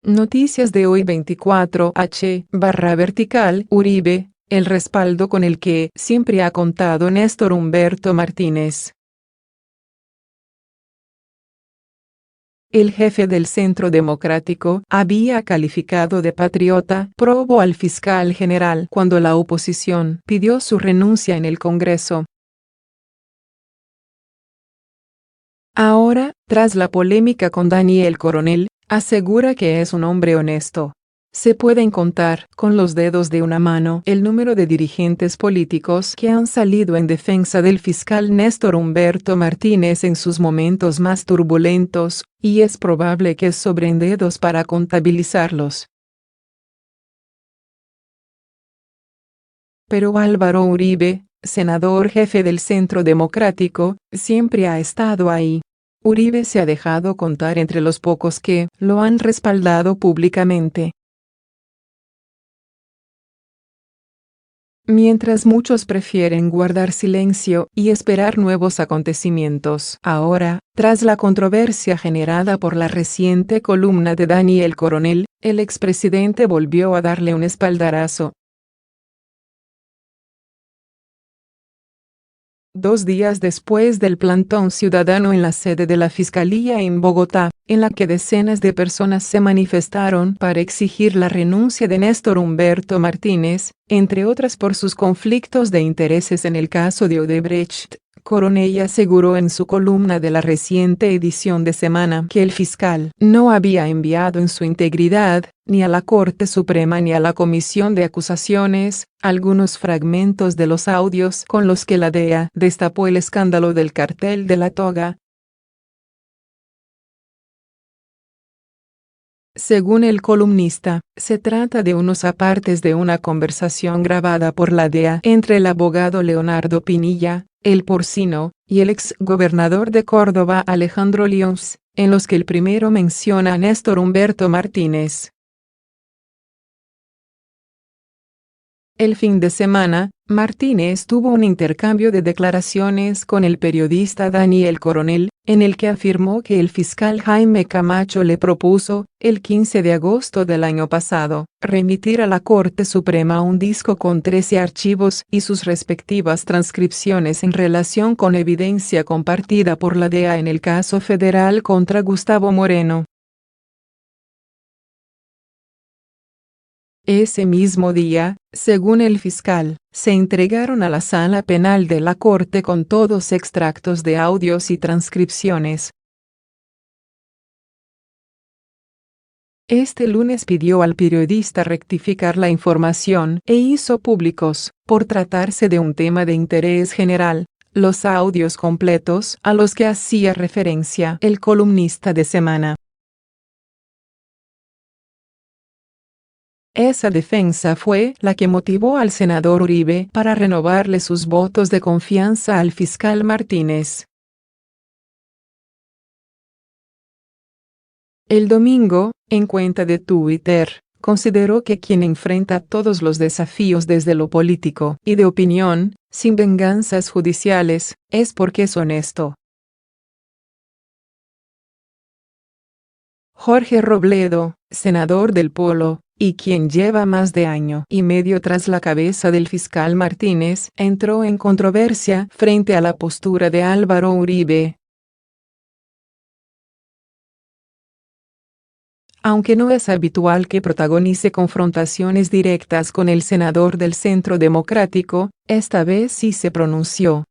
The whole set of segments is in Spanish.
Noticias de hoy 24H/vertical Uribe, el respaldo con el que siempre ha contado Néstor Humberto Martínez. El jefe del Centro Democrático había calificado de patriota probo al fiscal general cuando la oposición pidió su renuncia en el Congreso. Ahora, tras la polémica con Daniel Coronel, asegura que es un hombre honesto. Se pueden contar con los dedos de una mano el número de dirigentes políticos que han salido en defensa del fiscal Néstor Humberto Martínez en sus momentos más turbulentos, y es probable que sobren dedos para contabilizarlos. Pero Álvaro Uribe, senador jefe del Centro Democrático, siempre ha estado ahí. Uribe se ha dejado contar entre los pocos que lo han respaldado públicamente. Mientras muchos prefieren guardar silencio y esperar nuevos acontecimientos. Ahora, tras la controversia generada por la reciente columna de Daniel Coronel, el expresidente volvió a darle un espaldarazo. 2 días después del plantón ciudadano en la sede de la Fiscalía en Bogotá, en la que decenas de personas se manifestaron para exigir la renuncia de Néstor Humberto Martínez, entre otras por sus conflictos de intereses en el caso de Odebrecht, Coronel aseguró en su columna de la reciente edición de Semana que el fiscal no había enviado en su integridad, ni a la Corte Suprema ni a la Comisión de Acusaciones, algunos fragmentos de los audios con los que la DEA destapó el escándalo del cartel de la toga. Según el columnista, se trata de unos apartes de una conversación grabada por la DEA entre el abogado Leonardo Pinilla, el Porcino, y el ex gobernador de Córdoba Alejandro Lyons, en los que el primero menciona a Néstor Humberto Martínez. El fin de semana, Martínez tuvo un intercambio de declaraciones con el periodista Daniel Coronel, en el que afirmó que el fiscal Jaime Camacho le propuso, el 15 de agosto del año pasado, remitir a la Corte Suprema un disco con 13 archivos y sus respectivas transcripciones en relación con evidencia compartida por la DEA en el caso federal contra Gustavo Moreno. Ese mismo día, según el fiscal, se entregaron a la sala penal de la Corte con todos extractos de audios y transcripciones. Este lunes pidió al periodista rectificar la información e hizo públicos, por tratarse de un tema de interés general, los audios completos a los que hacía referencia el columnista de Semana. Esa defensa fue la que motivó al senador Uribe para renovarle sus votos de confianza al fiscal Martínez. El domingo, en cuenta de Twitter, consideró que quien enfrenta todos los desafíos desde lo político y de opinión, sin venganzas judiciales, es porque es honesto. Jorge Robledo, senador del Polo, y quien lleva más de año y medio tras la cabeza del fiscal Martínez, entró en controversia frente a la postura de Álvaro Uribe. Aunque no es habitual que protagonice confrontaciones directas con el senador del Centro Democrático, esta vez sí se pronunció.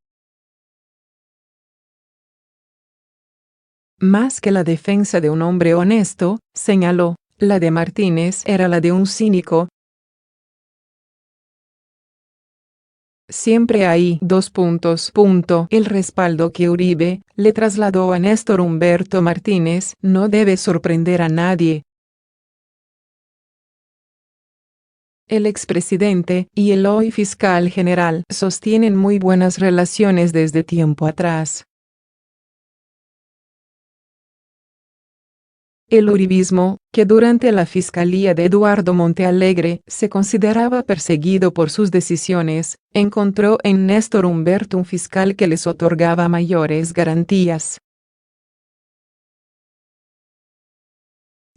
Más que la defensa de un hombre honesto, señaló, la de Martínez era la de un cínico. Siempre hay El respaldo que Uribe le trasladó a Néstor Humberto Martínez no debe sorprender a nadie. El expresidente y el hoy fiscal general sostienen muy buenas relaciones desde tiempo atrás. El uribismo, que durante la fiscalía de Eduardo Montealegre se consideraba perseguido por sus decisiones, encontró en Néstor Humberto un fiscal que les otorgaba mayores garantías.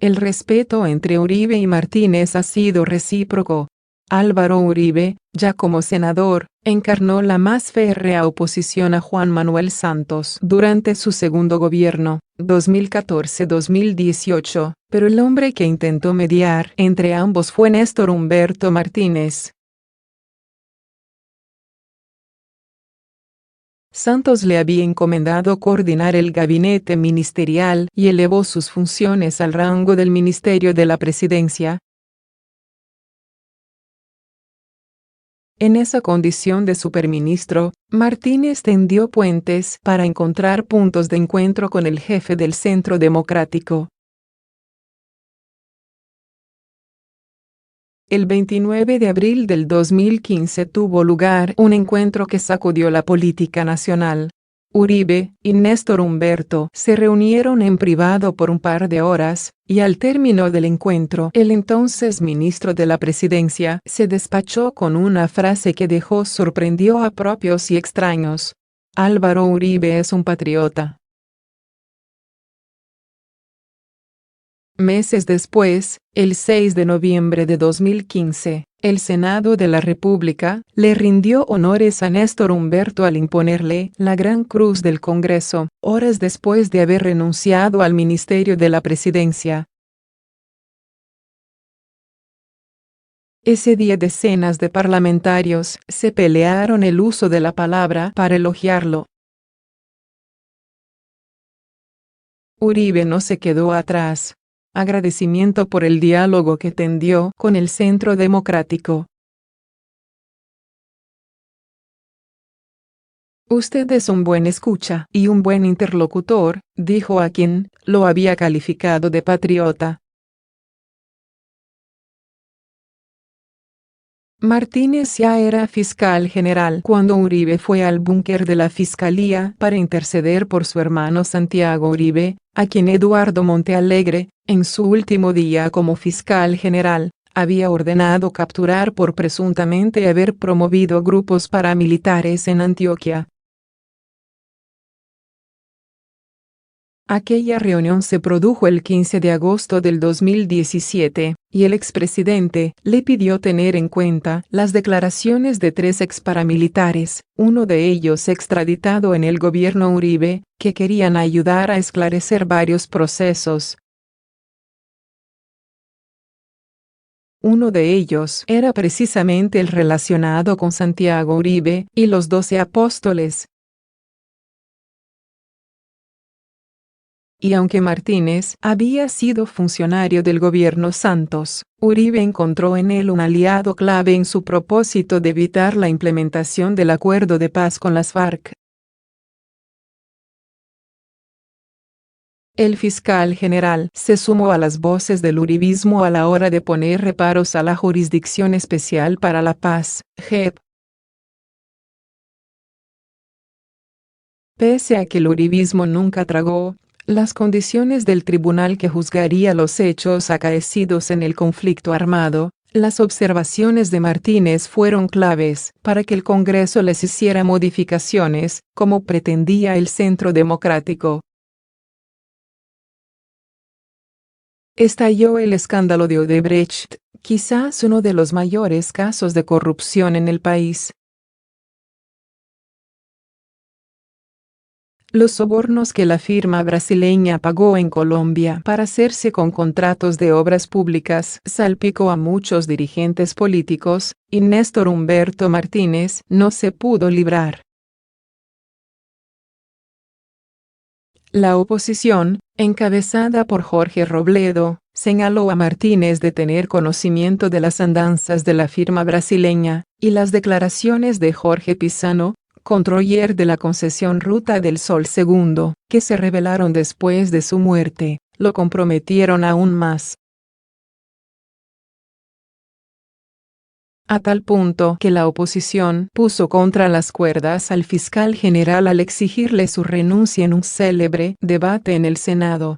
El respeto entre Uribe y Martínez ha sido recíproco. Álvaro Uribe, ya como senador, encarnó la más férrea oposición a Juan Manuel Santos durante su segundo gobierno, 2014-2018, pero el hombre que intentó mediar entre ambos fue Néstor Humberto Martínez. Santos le había encomendado coordinar el gabinete ministerial y elevó sus funciones al rango del Ministerio de la Presidencia. En esa condición de superministro, Martínez tendió puentes para encontrar puntos de encuentro con el jefe del Centro Democrático. El 29 de abril del 2015 tuvo lugar un encuentro que sacudió la política nacional. Uribe y Néstor Humberto se reunieron en privado por un par de horas, y al término del encuentro, el entonces ministro de la Presidencia se despachó con una frase que dejó sorprendió a propios y extraños. Álvaro Uribe es un patriota. Meses después, el 6 de noviembre de 2015, el Senado de la República le rindió honores a Néstor Humberto al imponerle la Gran Cruz del Congreso, horas después de haber renunciado al Ministerio de la Presidencia. Ese día decenas de parlamentarios se pelearon el uso de la palabra para elogiarlo. Uribe no se quedó atrás. Agradecimiento por el diálogo que tendió con el Centro Democrático. Usted es un buen escucha y un buen interlocutor, dijo a quien lo había calificado de patriota. Martínez ya era fiscal general cuando Uribe fue al búnker de la Fiscalía para interceder por su hermano Santiago Uribe, a quien Eduardo Montealegre, en su último día como fiscal general, había ordenado capturar por presuntamente haber promovido grupos paramilitares en Antioquia. Aquella reunión se produjo el 15 de agosto del 2017, y el expresidente le pidió tener en cuenta las declaraciones de 3 exparamilitares, uno de ellos extraditado en el gobierno Uribe, que querían ayudar a esclarecer varios procesos. Uno de ellos era precisamente el relacionado con Santiago Uribe y los 12 apóstoles. Y aunque Martínez había sido funcionario del gobierno Santos, Uribe encontró en él un aliado clave en su propósito de evitar la implementación del acuerdo de paz con las FARC. El fiscal general se sumó a las voces del uribismo a la hora de poner reparos a la Jurisdicción Especial para la Paz, JEP. Pese a que el uribismo nunca tragó las condiciones del tribunal que juzgaría los hechos acaecidos en el conflicto armado, las observaciones de Martínez fueron claves para que el Congreso les hiciera modificaciones, como pretendía el Centro Democrático. Estalló el escándalo de Odebrecht, quizás uno de los mayores casos de corrupción en el país. Los sobornos que la firma brasileña pagó en Colombia para hacerse con contratos de obras públicas salpicó a muchos dirigentes políticos, y Néstor Humberto Martínez no se pudo librar. La oposición, encabezada por Jorge Robledo, señaló a Martínez de tener conocimiento de las andanzas de la firma brasileña, y las declaraciones de Jorge Pizano, controller de la concesión Ruta del Sol II, que se revelaron después de su muerte, lo comprometieron aún más. A tal punto que la oposición puso contra las cuerdas al fiscal general al exigirle su renuncia en un célebre debate en el Senado.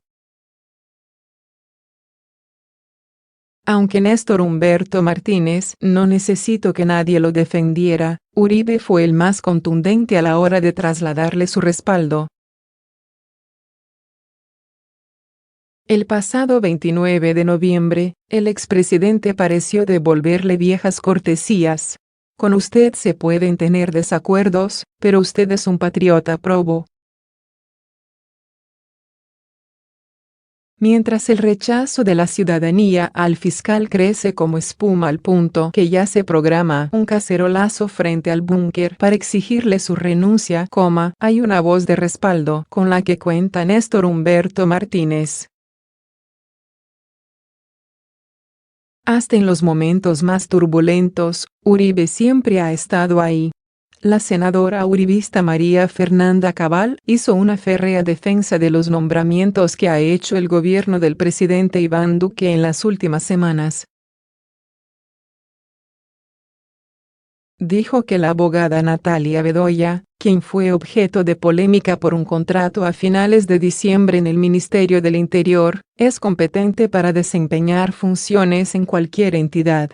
Aunque Néstor Humberto Martínez no necesitó que nadie lo defendiera, Uribe fue el más contundente a la hora de trasladarle su respaldo. El pasado 29 de noviembre, el expresidente pareció devolverle viejas cortesías. Con usted se pueden tener desacuerdos, pero usted es un patriota probo. Mientras el rechazo de la ciudadanía al fiscal crece como espuma al punto que ya se programa un cacerolazo frente al búnker para exigirle su renuncia, hay una voz de respaldo con la que cuenta Néstor Humberto Martínez. Hasta en los momentos más turbulentos, Uribe siempre ha estado ahí. La senadora uribista María Fernanda Cabal hizo una férrea defensa de los nombramientos que ha hecho el gobierno del presidente Iván Duque en las últimas semanas. Dijo que la abogada Natalia Bedoya, quien fue objeto de polémica por un contrato a finales de diciembre en el Ministerio del Interior, es competente para desempeñar funciones en cualquier entidad.